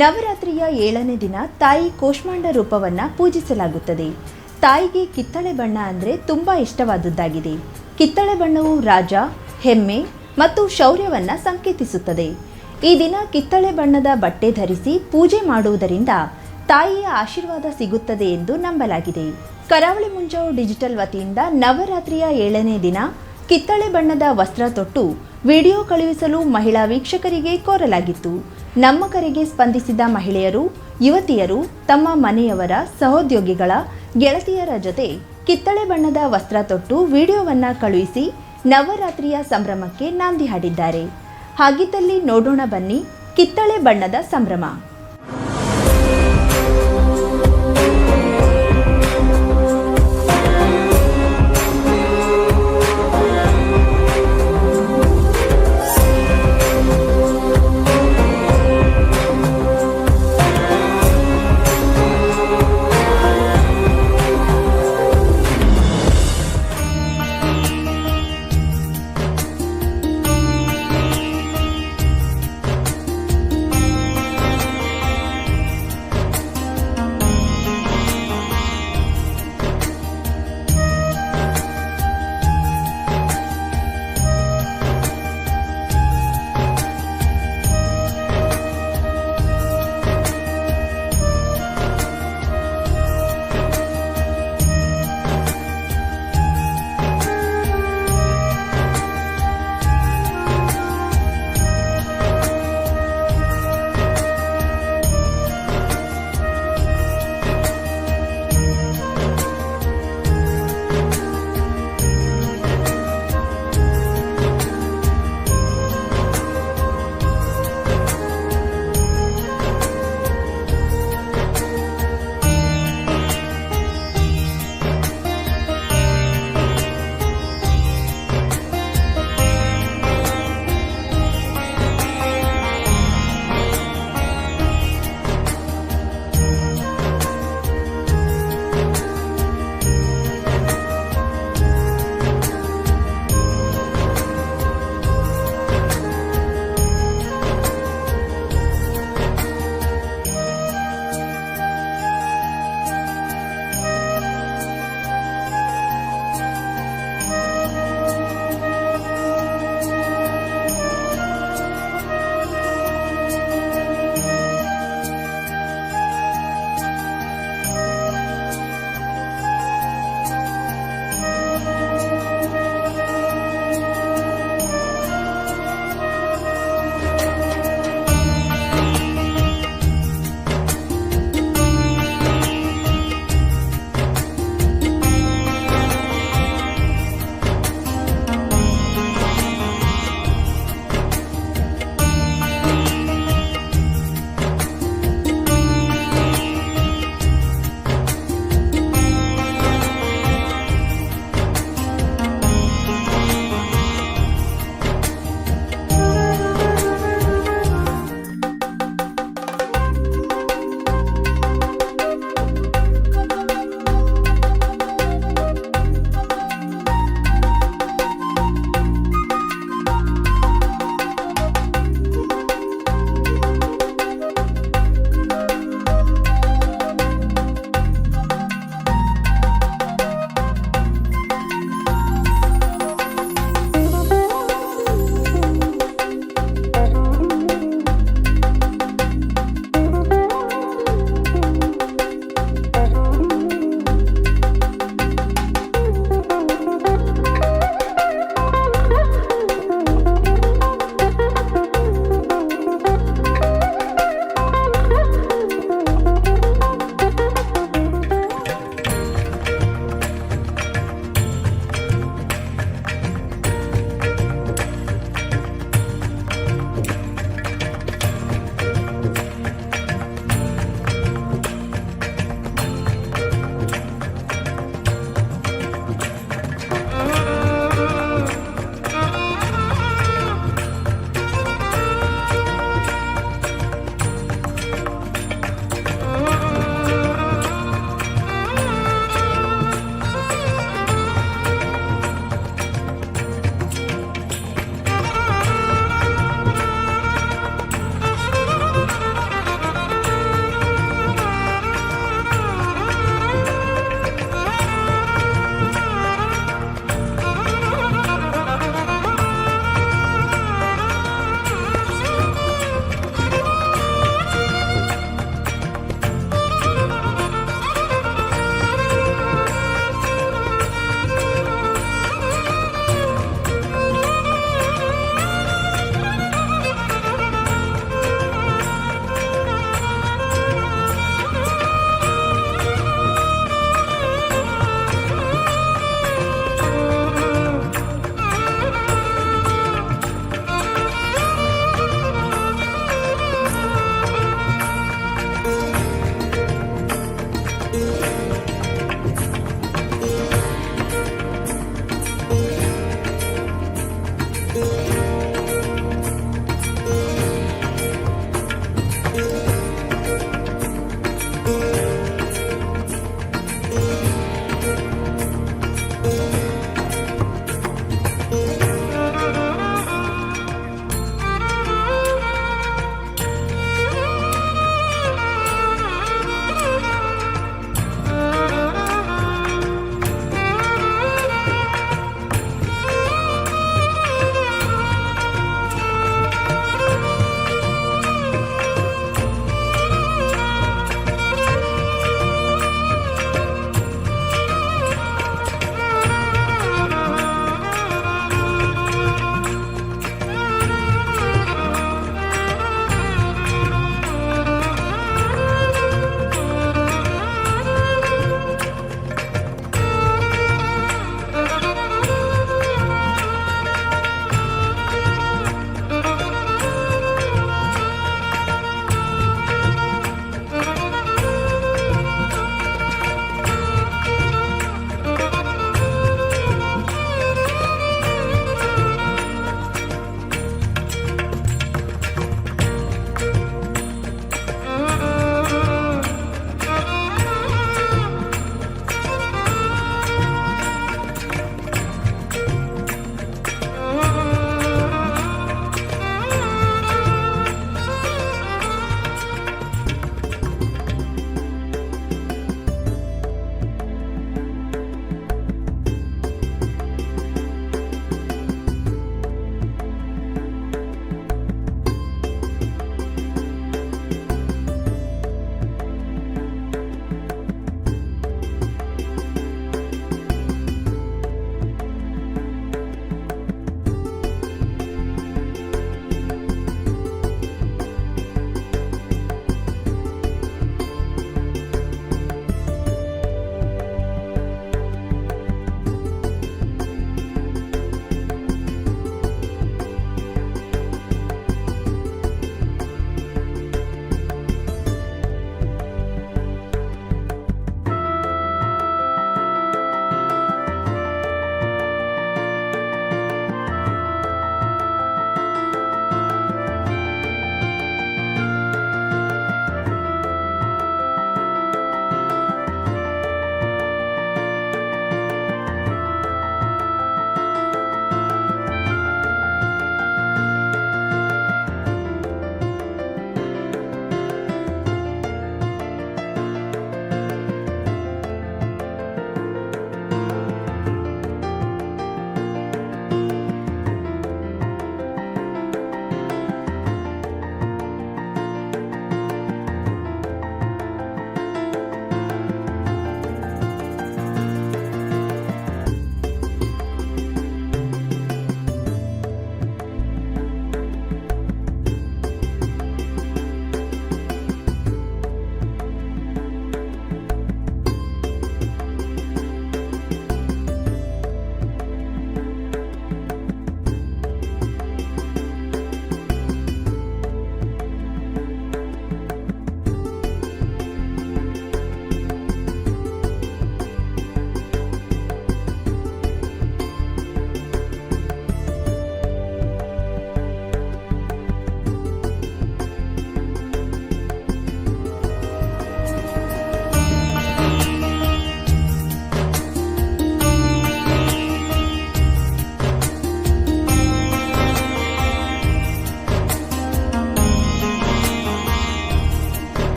ನವರಾತ್ರಿಯ 7ನೇ ದಿನ ತಾಯಿ ಕೂಷ್ಮಾಂಡ ರೂಪವನ್ನು ಪೂಜಿಸಲಾಗುತ್ತದೆ. ತಾಯಿಗೆ ಕಿತ್ತಳೆ ಬಣ್ಣ ಅಂದರೆ ತುಂಬ ಇಷ್ಟವಾದದ್ದಾಗಿದೆ. ಕಿತ್ತಳೆ ಬಣ್ಣವು ರಾಜ, ಹೆಮ್ಮೆ ಮತ್ತು ಶೌರ್ಯವನ್ನು ಸಂಕೇತಿಸುತ್ತದೆ. ಈ ದಿನ ಕಿತ್ತಳೆ ಬಣ್ಣದ ಬಟ್ಟೆ ಧರಿಸಿ ಪೂಜೆ ಮಾಡುವುದರಿಂದ ತಾಯಿಯ ಆಶೀರ್ವಾದ ಸಿಗುತ್ತದೆ ಎಂದು ನಂಬಲಾಗಿದೆ. ಕರಾವಳಿ ಮುಂಜಾವು ಡಿಜಿಟಲ್ ವತಿಯಿಂದ ನವರಾತ್ರಿಯ 7ನೇ ದಿನ ಕಿತ್ತಳೆ ಬಣ್ಣದ ವಸ್ತ್ರ ತೊಟ್ಟು ವಿಡಿಯೋ ಕಳುಹಿಸಲು ಮಹಿಳಾ ವೀಕ್ಷಕರಿಗೆ ಕೋರಲಾಗಿತ್ತು. ನಮ್ಮ ಕರೆಗೆ ಸ್ಪಂದಿಸಿದ ಮಹಿಳೆಯರು, ಯುವತಿಯರು ತಮ್ಮ ಮನೆಯವರ, ಸಹೋದ್ಯೋಗಿಗಳ, ಗೆಳತಿಯರ ಜೊತೆ ಕಿತ್ತಳೆ ಬಣ್ಣದ ವಸ್ತ್ರ ತೊಟ್ಟು ವಿಡಿಯೋವನ್ನು ಕಳುಹಿಸಿ ನವರಾತ್ರಿಯ ಸಂಭ್ರಮಕ್ಕೆ ನಾಂದಿ ಹಾಡಿದ್ದಾರೆ. ಹಾಗಿದ್ದಲ್ಲಿ ನೋಡೋಣ ಬನ್ನಿ ಕಿತ್ತಳೆ ಬಣ್ಣದ ಸಂಭ್ರಮ.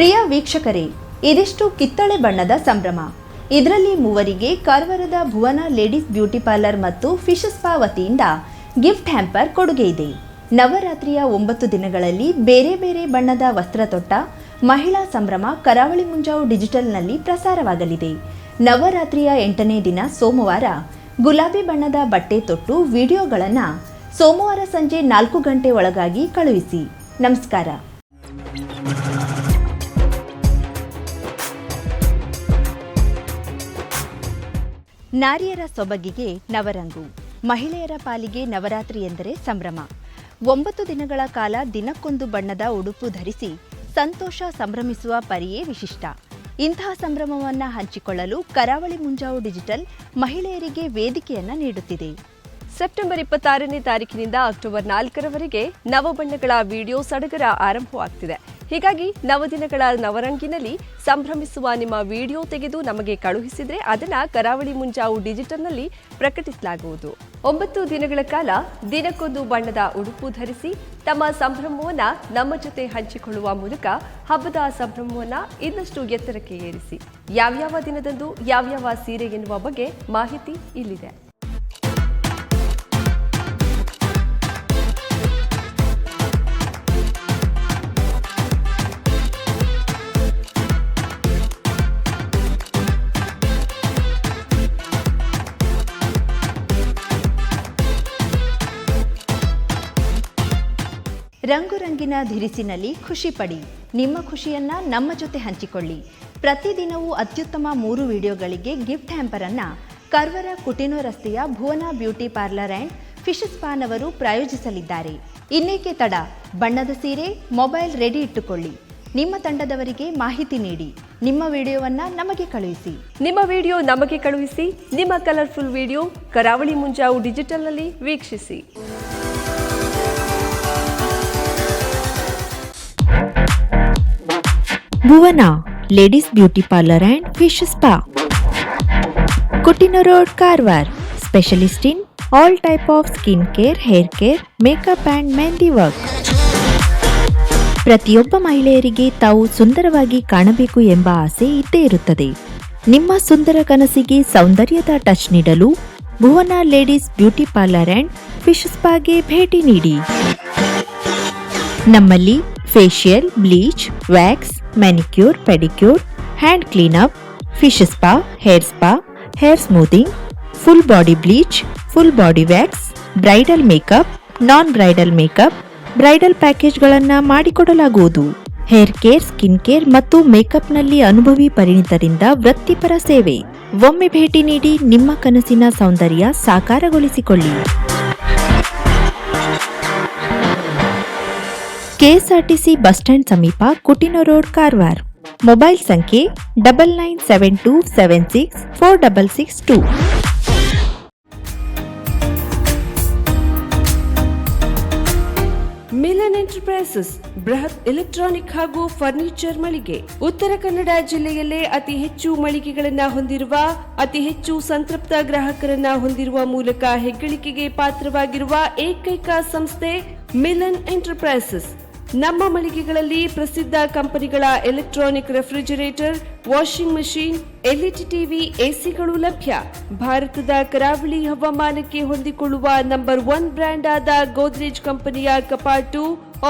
ಪ್ರಿಯ ವೀಕ್ಷಕರೇ, ಇದಿಷ್ಟು ಕಿತ್ತಳೆ ಬಣ್ಣದ ಸಂಭ್ರಮ. ಇದರಲ್ಲಿ ಮೂವರಿಗೆ ಕಾರವಾರದ ಭುವನ ಲೇಡೀಸ್ ಬ್ಯೂಟಿ ಪಾರ್ಲರ್ ಮತ್ತು ಫಿಶ್ ಸ್ಪಾ ವತಿಯಿಂದ ಗಿಫ್ಟ್ ಹ್ಯಾಂಪರ್ ಕೊಡುಗೆ ಇದೆ. ನವರಾತ್ರಿಯ 9 ದಿನಗಳಲ್ಲಿ ಬೇರೆ ಬೇರೆ ಬಣ್ಣದ ವಸ್ತ್ರ ತೊಟ್ಟ ಮಹಿಳಾ ಸಂಭ್ರಮ ಕರಾವಳಿ ಮುಂಜಾವು ಡಿಜಿಟಲ್ನಲ್ಲಿ ಪ್ರಸಾರವಾಗಲಿದೆ. ನವರಾತ್ರಿಯ 8ನೇ ದಿನ ಸೋಮವಾರ ಗುಲಾಬಿ ಬಣ್ಣದ ಬಟ್ಟೆ ತೊಟ್ಟು ವಿಡಿಯೋಗಳನ್ನು ಸೋಮವಾರ ಸಂಜೆ 4 ಗಂಟೆ ಒಳಗಾಗಿ ಕಳುಹಿಸಿ. ನಮಸ್ಕಾರ. ನಾರಿಯರ ಸೊಬಗಿಗೆ ನವರಂಗು. ಮಹಿಳೆಯರ ಪಾಲಿಗೆ ನವರಾತ್ರಿ ಎಂದರೆ ಸಂಭ್ರಮ. 9 ದಿನಗಳ ಕಾಲ ದಿನಕ್ಕೊಂದು ಬಣ್ಣದ ಉಡುಪು ಧರಿಸಿ ಸಂತೋಷ ಸಂಭ್ರಮಿಸುವ ಪರಿಯೇ ವಿಶಿಷ್ಟ. ಇಂತಹ ಸಂಭ್ರಮವನ್ನು ಹಂಚಿಕೊಳ್ಳಲು ಕರಾವಳಿ ಮುಂಜಾವು ಡಿಜಿಟಲ್ ಮಹಿಳೆಯರಿಗೆ ವೇದಿಕೆಯನ್ನು ನೀಡುತ್ತಿದೆ. ಸೆಪ್ಟೆಂಬರ್ 26ನೇ ತಾರೀಕಿನಿಂದ ಅಕ್ಟೋಬರ್ 4ರವರೆಗೆ ನವಬಣ್ಣಗಳ ವಿಡಿಯೋ ಸಡಗರ ಆರಂಭವಾಗ್ತಿದೆ. ಹೀಗಾಗಿ ನವದಿನಗಳ ನವರಂಗಿನಲ್ಲಿ ಸಂಭ್ರಮಿಸುವ ನಿಮ್ಮ ವಿಡಿಯೋ ತೆಗೆದು ನಮಗೆ ಕಳುಹಿಸಿದ್ರೆ ಅದನ್ನ ಕರಾವಳಿ ಮುಂಜಾವು ಡಿಜಿಟಲ್ನಲ್ಲಿ ಪ್ರಕಟಿಸಲಾಗುವುದು. 9 ದಿನಗಳ ಕಾಲ ದಿನಕ್ಕೊಂದು ಬಣ್ಣದ ಉಡುಪು ಧರಿಸಿ ತಮ್ಮ ಸಂಭ್ರಮವನ್ನ ನಮ್ಮ ಜೊತೆ ಹಂಚಿಕೊಳ್ಳುವ ಮೂಲಕ ಹಬ್ಬದ ಸಂಭ್ರಮವನ್ನ ಇನ್ನಷ್ಟು ಎತ್ತರಕ್ಕೆ ಏರಿಸಿ. ಯಾವ್ಯಾವ ದಿನದಂದು ಯಾವ್ಯಾವ ಸೀರೆ ಎನ್ನುವ ಬಗ್ಗೆ ಮಾಹಿತಿ ಇಲ್ಲಿದೆ. ರಂಗು ರಂಗಿನ ಧಿರಿಸಿನಲ್ಲಿ ಖುಷಿ ಪಡಿ. ನಿಮ್ಮ ಖುಷಿಯನ್ನ ನಮ್ಮ ಜೊತೆ ಹಂಚಿಕೊಳ್ಳಿ. ಪ್ರತಿದಿನವೂ ಅತ್ಯುತ್ತಮ 3 ವಿಡಿಯೋಗಳಿಗೆ ಗಿಫ್ಟ್ ಹ್ಯಾಂಪರ್ ಅನ್ನ ಕಾರವಾರ ಕುಟಿನೋ ರಸ್ತೆಯ ಭುವನ ಬ್ಯೂಟಿ ಪಾರ್ಲರ್ ಅಂಡ್ ಫಿಶ್ ಸ್ಪಾನವರು ಪ್ರಾಯೋಜಿಸಲಿದ್ದಾರೆ. ಇನ್ನೇಕೆ ತಡ, ಬಣ್ಣದ ಸೀರೆ, ಮೊಬೈಲ್ ರೆಡಿ ಇಟ್ಟುಕೊಳ್ಳಿ. ನಿಮ್ಮ ತಂಡದವರಿಗೆ ಮಾಹಿತಿ ನೀಡಿ. ನಿಮ್ಮ ವಿಡಿಯೋವನ್ನ ನಮಗೆ ಕಳುಹಿಸಿ. ನಿಮ್ಮ ಕಲರ್ಫುಲ್ ವಿಡಿಯೋ ಕರಾವಳಿ ಮುಂಜಾವು ಡಿಜಿಟಲ್ನಲ್ಲಿ ವೀಕ್ಷಿಸಿ. Bhuvana ladies beauty parlour and fish spa, Coutinho road, Karwar. Specialist in all type of skin care, hair care, makeup and mehndi work. ಪ್ರತಿಯೊಬ್ಬ ಮಹಿಳೆಯರಿಗೆ ತಾವು ಸುಂದರವಾಗಿ ಕಾಣಬೇಕು ಎಂಬ ಆಸೆ ಇದ್ದೇ ಇರುತ್ತದೆ. ನಿಮ್ಮ ಸುಂದರ ಕನಸಿಗೆ ಸೌಂದರ್ಯದ ಟಚ್ ನೀಡಲು Bhuvana ladies beauty parlour and fish ಸ್ಪಾಗೆ ಭೇಟಿ ನೀಡಿ. ನಮ್ಮಲ್ಲಿ facial, bleach, wax, manicure, pedicure, hand cleanup, fish spa, hair smoothing, full body bleach, full body wax, bridal makeup, non bridal makeup, bridal ಪ್ಯಾಕೇಜ್ಗಳನ್ನು ಮಾಡಿಕೊಡಲಾಗುವುದು. ಹೇರ್ ಕೇರ್, ಸ್ಕಿನ್ ಕೇರ್ ಮತ್ತು ಮೇಕಪ್ನಲ್ಲಿ ಅನುಭವಿ ಪರಿಣಿತರಿಂದ ವೃತ್ತಿಪರ ಸೇವೆ. ಒಮ್ಮೆ ಭೇಟಿ ನೀಡಿ ನಿಮ್ಮ ಕನಸಿನ ಸೌಂದರ್ಯ ಸಾಕಾರಗೊಳಿಸಿಕೊಳ್ಳಿ. ಕೆಎಸ್ಆರ್ಟಿಸಿ ಬಸ್ ಸ್ಟ್ಯಾಂಡ್ ಸಮೀಪ, ಕುಟಿನೋ ರೋಡ್, ಕಾರವಾರ. ಮೊಬೈಲ್ ಸಂಖ್ಯೆ 9972764662. ಮಿಲನ್ ಎಂಟರ್ಪ್ರೈಸಸ್ ಬೃಹತ್ ಎಲೆಕ್ಟ್ರಾನಿಕ್ ಹಾಗೂ ಫರ್ನಿಚರ್ ಮಳಿಗೆ. ಉತ್ತರ ಕನ್ನಡ ಜಿಲ್ಲೆಯಲ್ಲೇ ಅತಿ ಹೆಚ್ಚು ಮಳಿಗೆಗಳನ್ನು ಹೊಂದಿರುವ, ಅತಿ ಹೆಚ್ಚು ಸಂತೃಪ್ತ ಗ್ರಾಹಕರನ್ನ ಹೊಂದಿರುವ ಮೂಲಕ ಹೆಗ್ಗಳಿಕೆಗೆ ಪಾತ್ರವಾಗಿರುವ ಏಕೈಕ ಸಂಸ್ಥೆ ಮಿಲನ್ ಎಂಟರ್ಪ್ರೈಸಸ್. ನಮ್ಮ ಮಳಿಗೆಗಳಲ್ಲಿ ಪ್ರಸಿದ್ಧ ಕಂಪನಿಗಳ electronic refrigerator, washing machine, LED TV, ಎಸಿಗಳು ಲಭ್ಯ. ಭಾರತದ ಕರಾವಳಿ ಹವಾಮಾನಕ್ಕೆ ಹೊಂದಿಕೊಳ್ಳುವ ನಂಬರ್ 1 ಬ್ರ್ಯಾಂಡ್ ಆದ ಗೋದ್ರೇಜ್ ಕಂಪನಿಯ ಕಪಾಟು,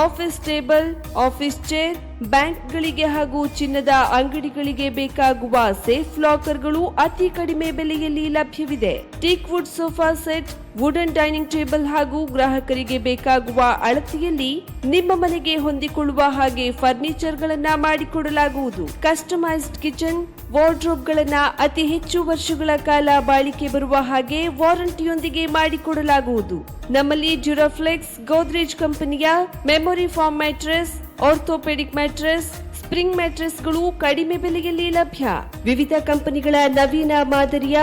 ಆಫೀಸ್ ಟೇಬಲ್, ಆಫೀಸ್ ಚೇರ್, ಬ್ಯಾಂಕ್ಗಳಿಗೆ ಹಾಗೂ ಚಿನ್ನದ ಅಂಗಡಿಗಳಿಗೆ ಬೇಕಾಗುವ ಸೇಫ್ ಲಾಕರ್ಗಳು ಅತಿ ಕಡಿಮೆ ಬೆಲೆಯಲ್ಲಿ ಲಭ್ಯವಿದೆ. Teak wood sofa set, wooden dining table ಹಾಗೂ ಗ್ರಾಹಕರಿಗೆ ಬೇಕಾಗುವ ಅಳತೆಯಲ್ಲಿ ನಿಮ್ಮ ಮನೆಗೆ ಹೊಂದಿಕೊಳ್ಳುವ ಹಾಗೆ ಫರ್ನಿಚರ್ ಗಳನ್ನ ಮಾಡಿಕೊಡಲಾಗುವುದು. ಕಸ್ಟಮೈಸ್ಡ್ ಕಿಚನ್, ವಾರ್ಡ್ರೋಬ್ ಗಳನ್ನ ಅತಿ ಹೆಚ್ಚು ವರ್ಷಗಳ ಕಾಲ ಬಾಳಿಕೆ ಬರುವ ಹಾಗೆ ವಾರಂಟಿಯೊಂದಿಗೆ ಮಾಡಿಕೊಡಲಾಗುವುದು. ನಮ್ಮಲ್ಲಿ ಡ್ಯೂರಾಫ್ಲೆಕ್ಸ್, ಗೋದ್ರೇಜ್ ಕಂಪನಿಯ memory foam mattress, orthopaedic mattress, spring ಮ್ಯಾಟ್ರೆಸ್ಗಳು ಕಡಿಮೆ ಬೆಲೆಯಲ್ಲಿ ಲಭ್ಯ. ವಿವಿಧ ಕಂಪನಿಗಳ ನವೀನ ಮಾದರಿಯ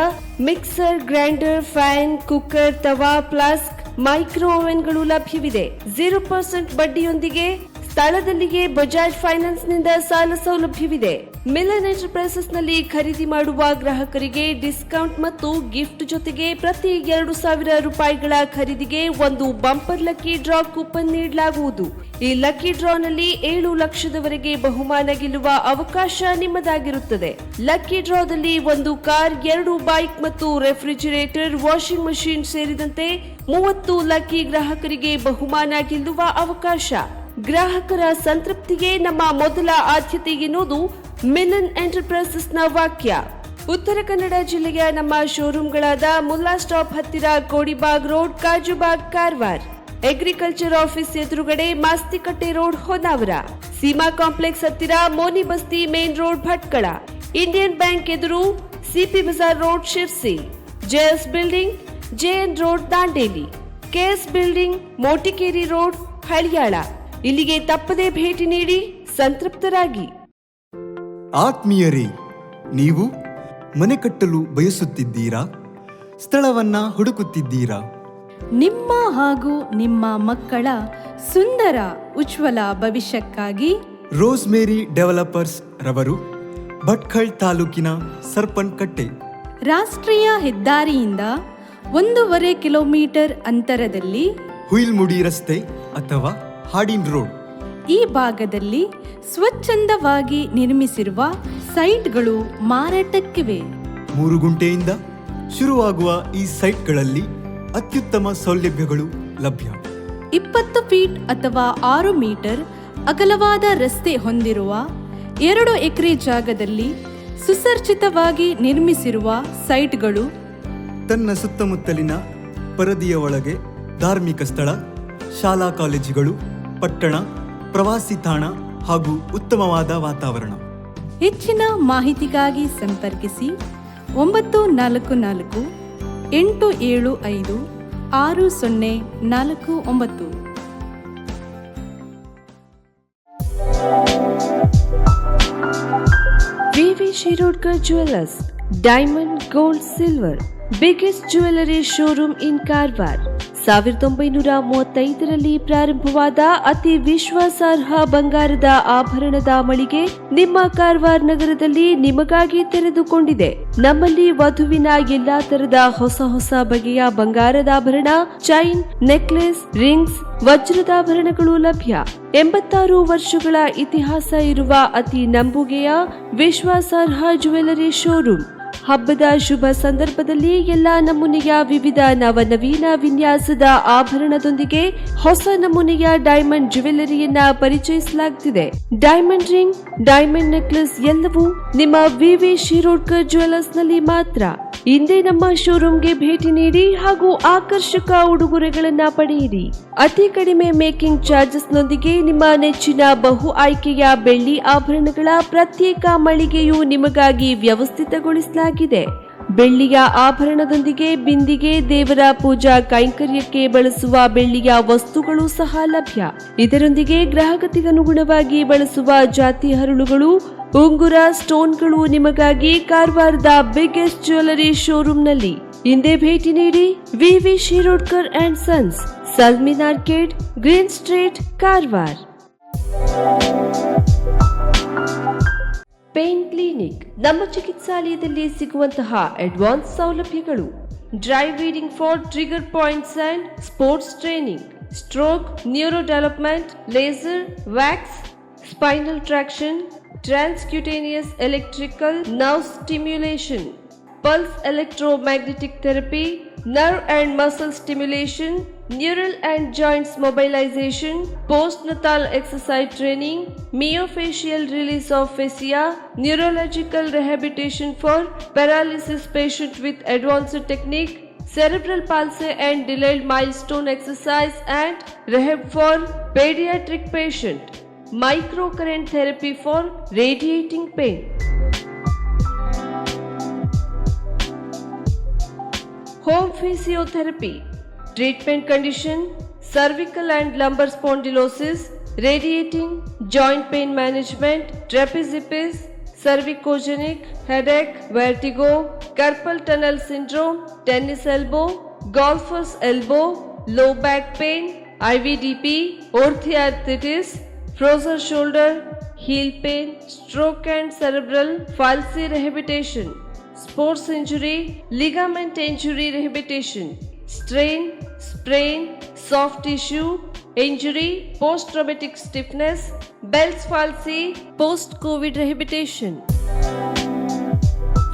ಮಿಕ್ಸರ್, ಗ್ರೈಂಡರ್, ಫ್ಯಾನ್, ಕುಕ್ಕರ್, ತವಾ, ಫ್ಲಾಸ್ಕ್, ಮೈಕ್ರೋ ಓವೆನ್ಗಳು ಲಭ್ಯವಿದೆ. 0% ಬಡ್ಡಿಯೊಂದಿಗೆ ಸ್ಥಳದಲ್ಲಿಯೇ ಬಜಾಜ್ ಫೈನಾನ್ಸ್ ನಿಂದ ಸಾಲ ಸೌಲಭ್ಯವಿದೆ. ಮಿಲನ್ ಎಂಟರ್ಪ್ರೈಸಸ್ನಲ್ಲಿ ಖರೀದಿ ಮಾಡುವ ಗ್ರಾಹಕರಿಗೆ ಡಿಸ್ಕೌಂಟ್ ಮತ್ತು ಗಿಫ್ಟ್ ಜೊತೆಗೆ ಪ್ರತಿ 2,000 ರೂಪಾಯಿಗಳ ಖರೀದಿಗೆ ಒಂದು ಬಂಪರ್ ಲಕ್ಕಿ ಡ್ರಾ ಕೂಪನ್ ನೀಡಲಾಗುವುದು. ಈ ಲಕ್ಕಿ ಡ್ರಾನಲ್ಲಿ 7 ಲಕ್ಷದವರೆಗೆ ಬಹುಮಾನ ಗೆಲ್ಲುವ ಅವಕಾಶ ನಿಮ್ಮದಾಗಿರುತ್ತದೆ. ಲಕ್ಕಿ ಡ್ರಾದಲ್ಲಿ 1 ಕಾರ್, 2 ಬೈಕ್ ಮತ್ತು ರೆಫ್ರಿಜಿರೇಟರ್, ವಾಷಿಂಗ್ ಮಷಿನ್ ಸೇರಿದಂತೆ 30 ಲಕ್ಕಿ ಗ್ರಾಹಕರಿಗೆ ಬಹುಮಾನ ಗೆಲ್ಲುವ ಅವಕಾಶ. ಗ್ರಾಹಕರ ಸಂತೃಪ್ತಿಗೆ ನಮ್ಮ ಮೊದಲ ಆದ್ಯತೆ ಎನ್ನುವುದು ಮಿಲನ್ ಎಂಟರ್ಪ್ರೈಸಸ್ನ ವಾಕ್ಯ. ಉತ್ತರ ಕನ್ನಡ ಜಿಲ್ಲೆಯ ನಮ್ಮ ಶೋರೂಮ್ಗಳಾದ ಮುಲ್ಲಾ ಸ್ಟಾಪ್ ಹತ್ತಿರ Kodibag road, Kajubag, Karwar, agriculture office ಎದುರುಗಡೆ ಮಾಸ್ತಿಕಟ್ಟೆ ರೋಡ್, ಹೊನ್ನಾವರ, ಸೀಮಾ ಕಾಂಪ್ಲೆಕ್ಸ್ ಹತ್ತಿರ Moni Basti main road, Bhatkal, Indian bank ಎದುರು CP Bazar road, Sirsi, JS building, JN road, Dandeli, KS building, Motikeri road, Haliyal. ಇಲ್ಲಿಗೆ ತಪ್ಪದೇ ಭೇಟಿ ನೀಡಿ ಸಂತೃಪ್ತರಾಗಿ. ಆತ್ಮೀಯರೇ, ನೀವು ಮನೆ ಕಟ್ಟಲು ಬಯಸುತ್ತಿದ್ದೀರಾ? ಸ್ಥಳವನ್ನ ಹುಡುಕುತ್ತಿದ್ದೀರಾ? ನಿಮ್ಮ ಹಾಗೂ ನಿಮ್ಮ ಮಕ್ಕಳ ಸುಂದರ ಉಜ್ವಲ ಭವಿಷ್ಯಕ್ಕಾಗಿ ರೋಸ್ಮೇರಿ ಡೆವಲಪರ್ಸ್ ರವರು ಭಟ್ಕಳ ತಾಲೂಕಿನ ಸರ್ಪನ್ಕಟ್ಟೆ ರಾಷ್ಟ್ರೀಯ ಹೆದ್ದಾರಿಯಿಂದ 1.5 ಕಿಲೋಮೀಟರ್ ಅಂತರದಲ್ಲಿ ಹುಯಿಲ್ಮುಡಿ ರಸ್ತೆ ಅಥವಾ ಹಾಡಿನ್ ರೋಡ್ ಈ ಭಾಗದಲ್ಲಿ ಸ್ವಚ್ಛಂದವಾಗಿ ನಿರ್ಮಿಸಿರುವ ಸೈಟ್ಗಳು ಮಾರಾಟಕ್ಕಿವೆ. 3 ಗುಂಟೆಯಿಂದ ಶುರುವಾಗುವ ಈ ಸೈಟ್ಗಳಲ್ಲಿ ಅತ್ಯುತ್ತಮ ಸೌಲಭ್ಯಗಳು ಲಭ್ಯ. 20 ಫೀಟ್ ಅಥವಾ 6 ಮೀಟರ್ ಅಗಲವಾದ ರಸ್ತೆ ಹೊಂದಿರುವ 2 ಎಕರೆ ಜಾಗದಲ್ಲಿ ಸುಸರ್ಜಿತವಾಗಿ ನಿರ್ಮಿಸಿರುವ ಸೈಟ್ಗಳು. ತನ್ನ ಸುತ್ತಮುತ್ತಲಿನ ಪರದಿಯ ಒಳಗೆ ಧಾರ್ಮಿಕ ಸ್ಥಳ, ಶಾಲಾ ಕಾಲೇಜುಗಳು, ಪಟ್ಟಣ, ಪ್ರವಾಸಿ ತಾಣ ಹಾಗೂ ಉತ್ತಮವಾದ ವಾತಾವರಣ. ಹೆಚ್ಚಿನ ಮಾಹಿತಿಗಾಗಿ ಸಂಪರ್ಕಿಸಿ 944 875 6049. VV Shirodkar jewellers, diamond, gold, silver, biggest jewellery showroom in Karwar. 1935ರಲ್ಲಿ ಪ್ರಾರಂಭವಾದ ಅತಿ ವಿಶ್ವಾಸಾರ್ಹ ಬಂಗಾರದ ಆಭರಣದ ಮಳಿಗೆ ನಿಮ್ಮ ಕಾರವಾರ ನಗರದಲ್ಲಿ ನಿಮಗಾಗಿ ತೆರೆದುಕೊಂಡಿದೆ. ನಮ್ಮಲ್ಲಿ ವಧುವಿನ ಎಲ್ಲಾ ತರದ ಹೊಸ ಬಗೆಯ ಬಂಗಾರದ ಆಭರಣ, ಚೈನ್, ನೆಕ್ಲೆಸ್, ರಿಂಗ್ಸ್, ವಜ್ರದಾಭರಣಗಳು ಲಭ್ಯ. 86 ವರ್ಷಗಳ ಇತಿಹಾಸ ಇರುವ ಅತಿ ನಂಬುಗೆಯ ವಿಶ್ವಾಸಾರ್ಹ ಜ್ಯುವೆಲ್ಲರಿ ಶೋರೂಮ್. ಹಬ್ಬದ ಶುಭ ಸಂದರ್ಭದಲ್ಲಿ ಎಲ್ಲಾ ನಮೂನೆಯ ವಿವಿಧ ನವನವೀನ ವಿನ್ಯಾಸದ ಆಭರಣದೊಂದಿಗೆ ಹೊಸ ನಮೂನೆಯ ಡೈಮಂಡ್ ಜ್ಯುವೆಲ್ಲರಿಯನ್ನ ಪರಿಚಯಿಸಲಾಗುತ್ತಿದೆ. ಡೈಮಂಡ್ ರಿಂಗ್, ಡೈಮಂಡ್ ನೆಕ್ಲೆಸ್ ಎಲ್ಲವೂ ನಿಮ್ಮ ವಿವಿ ಶಿರೋಡ್ಕರ್ ಜ್ಯುವೆಲ್ಲರ್ಸ್ ನಲ್ಲಿ ಮಾತ್ರ. ಇಂದೇ ನಮ್ಮ ಶೋರೂಮ್ಗೆ ಭೇಟಿ ನೀಡಿ ಹಾಗೂ ಆಕರ್ಷಕ ಉಡುಗೊರೆಗಳನ್ನ ಪಡೆಯಿರಿ. ಅತಿ ಕಡಿಮೆ ಮೇಕಿಂಗ್ ಚಾರ್ಜಸ್ ನೊಂದಿಗೆ ನಿಮ್ಮ ನೆಚ್ಚಿನ ಬಹು ಆಯ್ಕೆಯ ಬೆಳ್ಳಿ ಆಭರಣಗಳ ಪ್ರತ್ಯೇಕ ಮಳಿಗೆಯು ನಿಮಗಾಗಿ ವ್ಯವಸ್ಥಿತಗೊಳಿಸಲಾಗಿದೆ. ಬೆಳ್ಳಿಯ ಆಭರಣದೊಂದಿಗೆ ಬಿಂದಿಗೆ, ದೇವರ ಪೂಜಾ ಕೈಂಕರ್ಯಕ್ಕೆ ಬಳಸುವ ಬೆಳ್ಳಿಯ ವಸ್ತುಗಳು ಸಹ ಲಭ್ಯ. ಇದರೊಂದಿಗೆ ಗ್ರಾಹಕತೆಗನುಗುಣವಾಗಿ ಬಳಸುವ ಜಾತಿ ಹರಳುಗಳು, ಉಂಗುರ, ಸ್ಟೋನ್ಗಳು ನಿಮಗಾಗಿ ಕಾರವಾರದ ಬಿಗ್ಗೆಸ್ಟ್ ಜ್ಯುವೆಲ್ಲರಿ ಶೋರೂಮ್ನಲ್ಲಿ. ಹಿಂದೆ ಭೇಟಿ ನೀಡಿ. ವಿವಿ Shirodkar and sons, ಸಲ್ಮಿನ್ arcade, green street, Karwar. Pain clinic. ನಮ್ಮ ಚಿಕಿತ್ಸಾಲಯದಲ್ಲಿ ಸಿಗುವಂತಹ ಅಡ್ವಾನ್ಸ್ ಸೌಲಭ್ಯಗಳು: dry needling for trigger points and sports training, stroke, neuro development, laser, wax, spinal traction, transcutaneous electrical nerve stimulation, pulse electromagnetic therapy, nerve and muscle stimulation, neural and joints mobilization, postnatal exercise training, myofascial release of fascia, neurological rehabilitation for paralysis patient with advanced technique, cerebral palsy and delayed milestone exercise and rehab for pediatric patient, microcurrent therapy for radiating pain. Home physiotherapy, treatment condition, cervical and lumbar spondylosis, radiating, joint pain management, trapeziepis, cervicogenic, headache, vertigo, carpal tunnel syndrome, tennis elbow, golfer's elbow, low back pain, IVDP, orthoarthritis, frozen shoulder, heel pain, stroke and cerebral palsy rehabilitation, sports injury, ligament injury rehabilitation, strain, sprain, soft tissue injury, post-traumatic stiffness, Bell's palsy, post-COVID rehabilitation.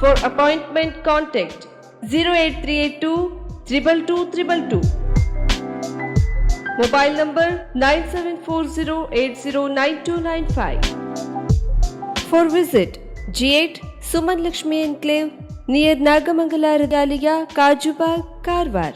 For appointment, contact 08382 222. Mobile number 9740809295. For visit G8 Suman Lakshmi Enclave near Nagamangala Regalia, Kajubag, Karwar.